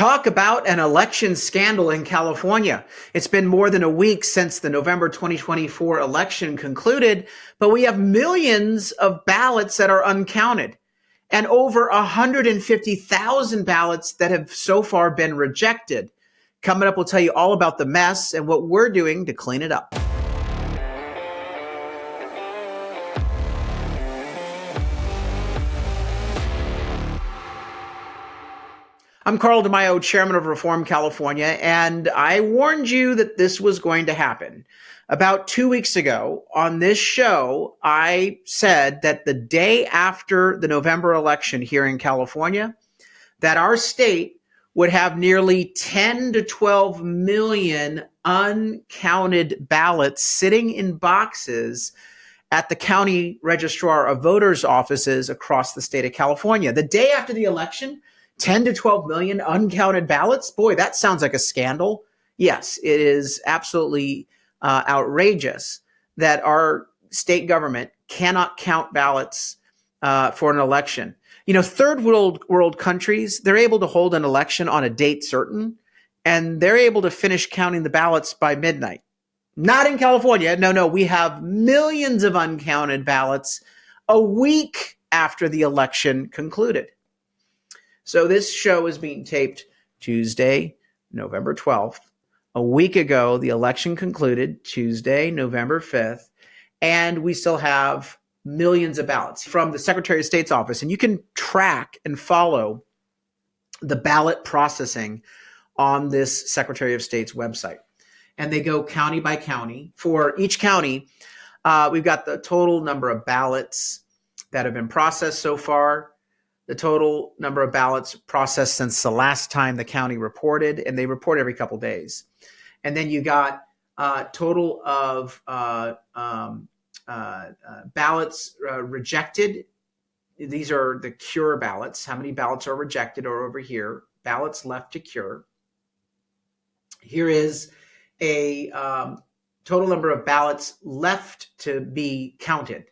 Talk about an election scandal in California. It's been more than a week since the November 2024 election concluded, but we have millions of ballots that are uncounted and over 150,000 ballots that have so far been rejected. Coming up, we'll tell you all about the mess and what we're doing to clean it up. I'm Carl DeMaio, chairman of Reform California, and I warned you that this was going to happen. About 2 weeks ago on this show, I said that the day after the November election here in California, that our state would have nearly 10 to 12 million uncounted ballots sitting in boxes at the county registrar of voters' offices across the state of California. The day after the election, 10 to 12 million uncounted ballots? Boy, that sounds like a scandal. Yes, it is absolutely outrageous that our state government cannot count ballots for an election. You know, third world countries, they're able to hold an election on a date certain, and they're able to finish counting the ballots by midnight. Not in California. No, we have millions of uncounted ballots a week after the election concluded. So this show is being taped Tuesday, November 12th. A week ago, the election concluded Tuesday, November 5th, and we still have millions of ballots from the Secretary of State's office. And you can track and follow the ballot processing on this Secretary of State's website. And they go county by county. For each county, we've got the total number of ballots that have been processed so far, the total number of ballots processed since the last time the county reported, and they report every couple days. And then you got total of ballots rejected. These are the cure ballots. How many ballots are rejected or over here? Ballots left to cure. Here is a total number of ballots left to be counted.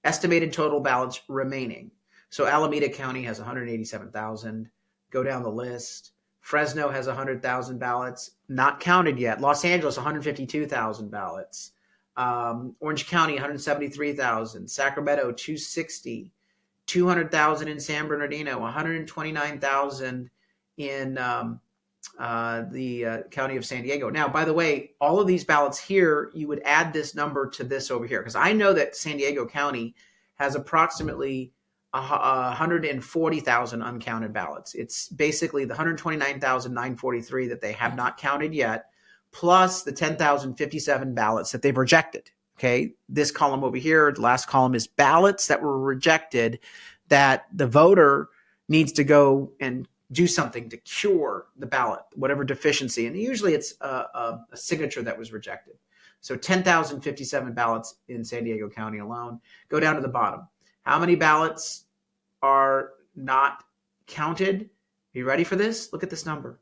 Estimated total ballots remaining. So Alameda County has 187,000. Go down the list. Fresno has 100,000 ballots, not counted yet. Los Angeles, 152,000 ballots. Orange County, 173,000. Sacramento, 260. 200,000 in San Bernardino. 129,000 in the county of San Diego. Now, by the way, all of these ballots here, you would add this number to this over here, because I know that San Diego County has approximately 140,000 uncounted ballots. It's basically the 129,943 that they have not counted yet, plus the 10,057 ballots that they've rejected. Okay, this column over here, the last column is ballots that were rejected that the voter needs to go and do something to cure the ballot, whatever deficiency. And usually it's a signature that was rejected. So 10,057 ballots in San Diego County alone. Go down to the bottom. How many ballots are not counted? Are you ready for this? Look at this number.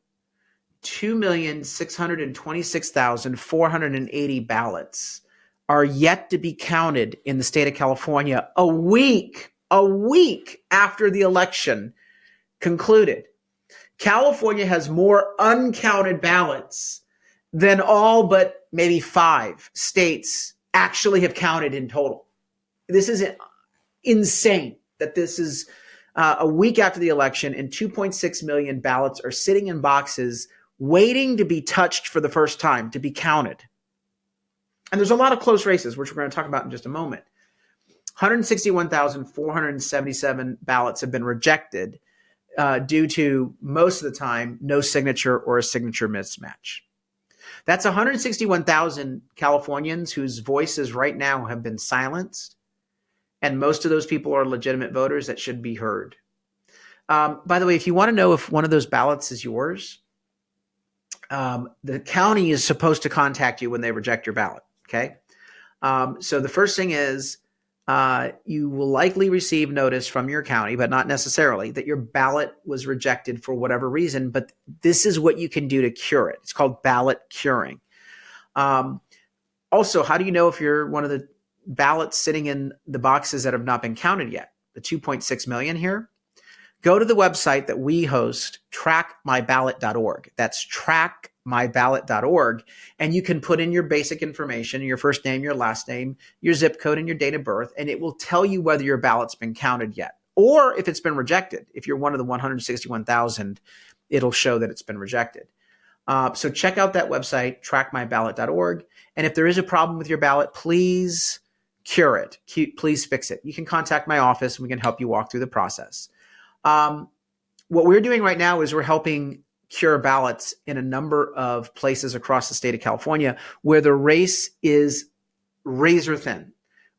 2,626,480 ballots are yet to be counted in the state of California a week after the election concluded. California has more uncounted ballots than all but maybe 5 states actually have counted in total. This is insane that this is a week after the election and 2.6 million ballots are sitting in boxes waiting to be touched for the first time, to be counted. And there's a lot of close races, which we're going to talk about in just a moment. 161,477 ballots have been rejected due to, most of the time, no signature or a signature mismatch. That's 161,000 Californians whose voices right now have been silenced. And most of those people are legitimate voters that should be heard. By the way, if you want to know if one of those ballots is yours, the county is supposed to contact you when they reject your ballot. Okay. So the first thing is you will likely receive notice from your county, but not necessarily, that your ballot was rejected for whatever reason. But this is what you can do to cure it. It's called ballot curing. Also, how do you know if you're one of the ballots sitting in the boxes that have not been counted yet? The 2.6 million here. Go to the website that we host, trackmyballot.org. That's trackmyballot.org. And you can put in your basic information, your first name, your last name, your zip code, and your date of birth, and it will tell you whether your ballot's been counted yet, or if it's been rejected. If you're one of the 161,000, it'll show that it's been rejected. So check out that website, trackmyballot.org. And if there is a problem with your ballot, please cure it. Please fix it. You can contact my office and we can help you walk through the process. What we're doing right now is we're helping cure ballots in a number of places across the state of California where the race is razor thin,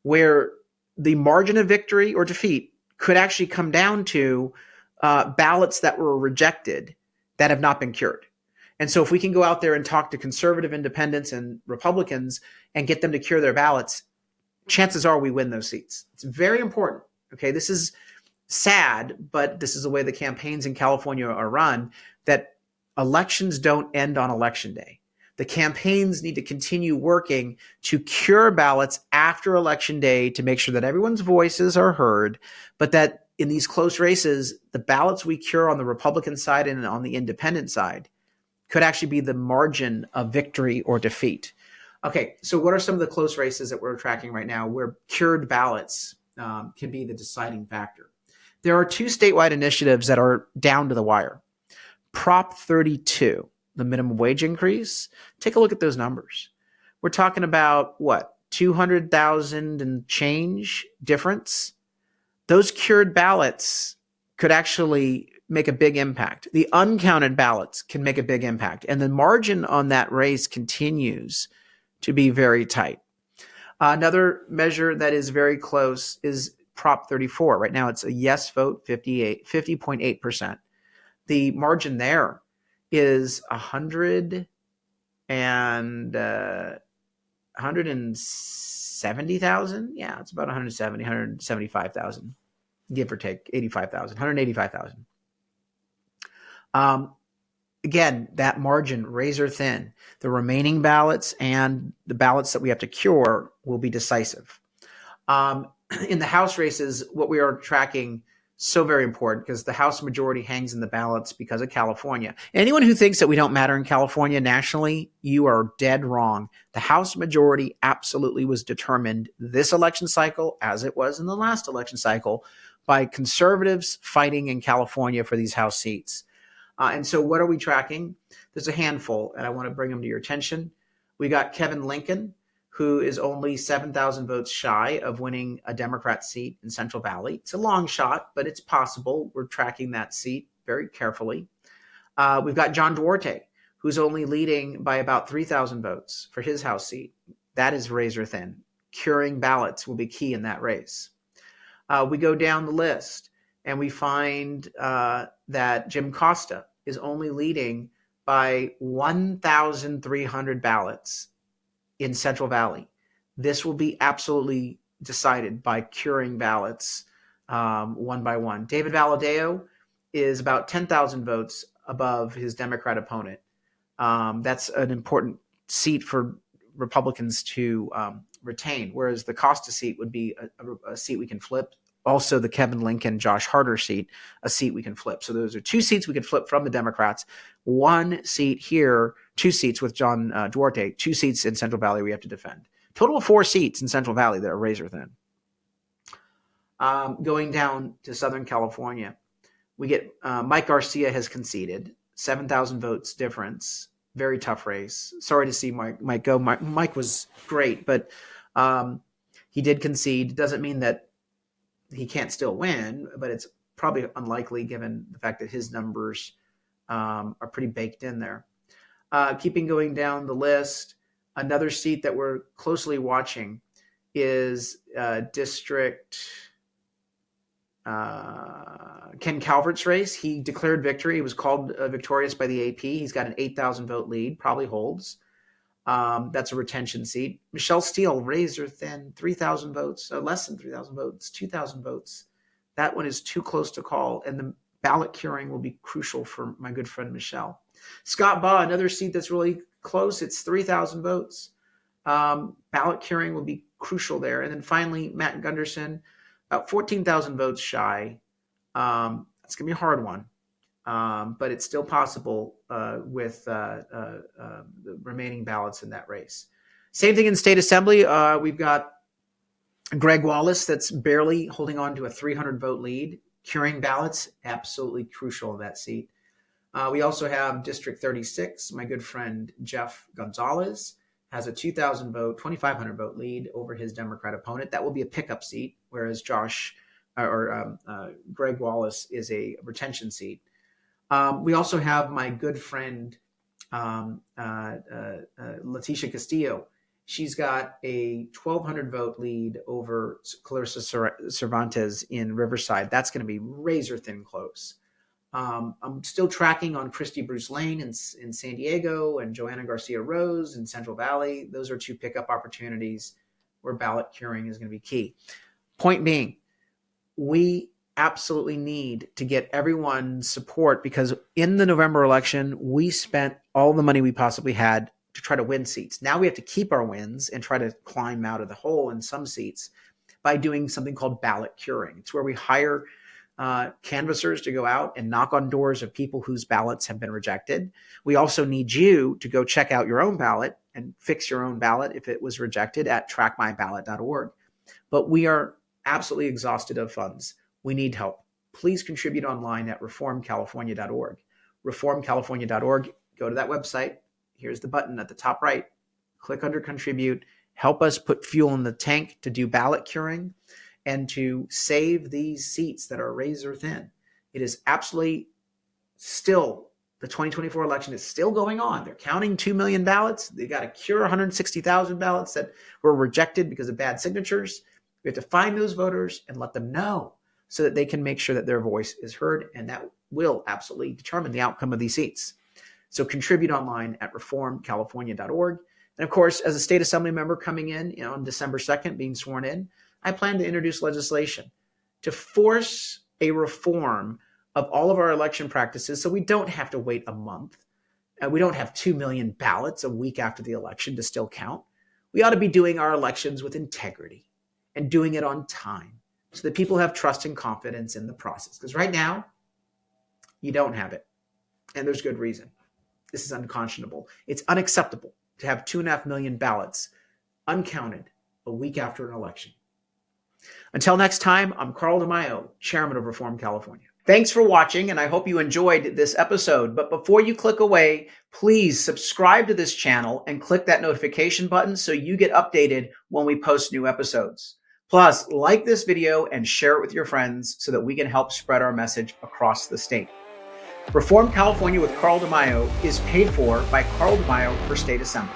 where the margin of victory or defeat could actually come down to ballots that were rejected that have not been cured. And so if we can go out there and talk to conservative independents and Republicans and get them to cure their ballots, chances are we win those seats. It's very important. Okay, this is sad, but this is the way the campaigns in California are run, that elections don't end on election day. The campaigns need to continue working to cure ballots after election day to make sure that everyone's voices are heard, but that in these close races, the ballots we cure on the Republican side and on the independent side could actually be the margin of victory or defeat. Okay, so what are some of the close races that we're tracking right now where cured ballots can be the deciding factor? There are two statewide initiatives that are down to the wire. Prop 32, the minimum wage increase. Take a look at those numbers. We're talking about what, 200,000 and change difference? Those cured ballots could actually make a big impact. The uncounted ballots can make a big impact. And the margin on that race continues to be very tight. Another measure that is very close is Prop 34. Right now it's a yes vote, 50.8%. The margin there is 170,000. Yeah, it's about 175,000, give or take 85,000, 185,000. Again, that margin, razor thin. The remaining ballots and the ballots that we have to cure will be decisive. In the House races, what we are tracking, so very important, because the House majority hangs in the ballots because of California. Anyone who thinks that we don't matter in California nationally, you are dead wrong. The House majority absolutely was determined this election cycle, as it was in the last election cycle, by conservatives fighting in California for these House seats. And so what are we tracking? There's a handful, and I want to bring them to your attention. We got Kevin Lincoln, who is only 7,000 votes shy of winning a Democrat seat in Central Valley. It's a long shot, but it's possible. We're tracking that seat very carefully. We've got John Duarte, who's only leading by about 3,000 votes for his House seat. That is razor thin. Curing ballots will be key in that race. We go down the list, and we find that Jim Costa is only leading by 1,300 ballots in Central Valley. This will be absolutely decided by curing ballots one by one. David Valadao is about 10,000 votes above his Democrat opponent. That's an important seat for Republicans to retain, whereas the Costa seat would be a seat we can flip. Also, the Kevin Lincoln, Josh Harder seat, a seat we can flip. So those are two seats we can flip from the Democrats. One seat here, two seats with John Duarte, two seats in Central Valley we have to defend. Total of 4 seats in Central Valley that are razor thin. Going down to Southern California, we get Mike Garcia has conceded, 7,000 votes difference. Very tough race. Sorry to see Mike go. Mike was great, but he did concede. Doesn't mean that he can't still win, but it's probably unlikely given the fact that his numbers are pretty baked in there. Keeping going down the list, another seat that we're closely watching is District Ken Calvert's race. He declared victory. He was called victorious by the AP. He's got an 8,000 vote lead, probably holds. That's a retention seat. Michelle Steele, razor thin, 3,000 votes, less than 3,000 votes, 2,000 votes. That one is too close to call, and the ballot curing will be crucial for my good friend Michelle. Scott Baugh, another seat that's really close. It's 3,000 votes. Ballot curing will be crucial there. And then finally, Matt Gunderson, about 14,000 votes shy That's going to be a hard one, but it's still possible with the remaining ballots in that race. Same thing in state assembly. We've got Greg Wallace that's barely holding on to a 300 vote lead. Curing ballots, absolutely crucial in that seat. We also have District 36. My good friend Jeff Gonzalez has a 2,000 vote, 2,500 vote lead over his Democrat opponent. That will be a pickup seat, whereas Greg Wallace is a retention seat. We also have my good friend Leticia Castillo. She's got a 1,200 vote lead over Clarissa Cervantes in Riverside. That's going to be razor thin close. I'm still tracking on Christy Bruce Lane in San Diego and Joanna Garcia Rose in Central Valley. Those are two pickup opportunities where ballot curing is going to be key. Point being, we absolutely need to get everyone's support, because in the November election, we spent all the money we possibly had to try to win seats. Now we have to keep our wins and try to climb out of the hole in some seats by doing something called ballot curing. It's where we hire canvassers to go out and knock on doors of people whose ballots have been rejected. We also need you to go check out your own ballot and fix your own ballot if it was rejected at trackmyballot.org. But we are absolutely exhausted of funds. We need help. Please contribute online at reformcalifornia.org. Reformcalifornia.org. Go to that website. Here's the button at the top right. Click under contribute. Help us put fuel in the tank to do ballot curing and to save these seats that are razor thin. It is absolutely still, the 2024 election is still going on. They're counting 2 million ballots. They got to cure 160,000 ballots that were rejected because of bad signatures. We have to find those voters and let them know so that they can make sure that their voice is heard, and that will absolutely determine the outcome of these seats. So contribute online at reformcalifornia.org. And of course, as a state assembly member coming in, on December 2nd, being sworn in, I plan to introduce legislation to force a reform of all of our election practices so we don't have to wait a month. We don't have 2 million ballots a week after the election to still count. We ought to be doing our elections with integrity and doing it on time so that people have trust and confidence in the process. Because right now, you don't have it. And there's good reason. This is unconscionable. It's unacceptable to have 2.5 million ballots uncounted a week after an election. Until next time, I'm Carl DeMaio, Chairman of Reform California. Thanks for watching, and I hope you enjoyed this episode. But before you click away, please subscribe to this channel and click that notification button so you get updated when we post new episodes. Plus, like this video and share it with your friends so that we can help spread our message across the state. Reform California with Carl DeMaio is paid for by Carl DeMaio for State Assembly.